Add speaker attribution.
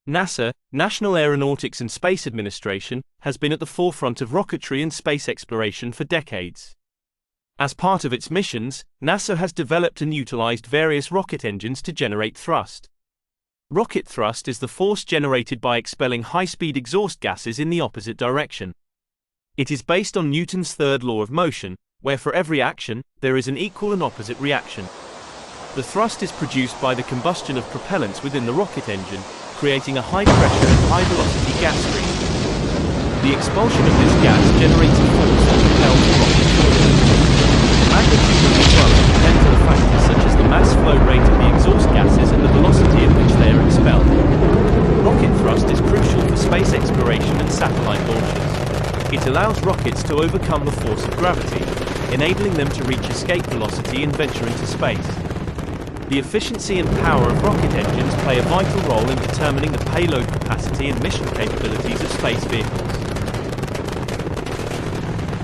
Speaker 1: NASA, National Aeronautics and Space Administration, has been at the forefront of rocketry and space exploration for decades. As part of its missions, NASA has developed and utilized various rocket engines to generate thrust. Rocket thrust is the force generated by expelling high-speed exhaust gases in the opposite direction. It is based on Newton's third law of motion, where for every action, there is an equal and opposite reaction. The thrust is produced by the combustion of propellants within the rocket engine, creating a high-pressure and high-velocity gas stream. The expulsion of this gas generates a force that propels the rocket forward. The magnitude of the thrust depends on factors such as the mass flow rate of the exhaust gases and the velocity at which they are expelled. Rocket thrust is crucial for space exploration and satellite launches. It allows rockets to overcome the force of gravity, enabling them to reach escape velocity and venture into space. The efficiency and power of rocket engines play a vital role in determining the payload capacity and mission capabilities of space vehicles.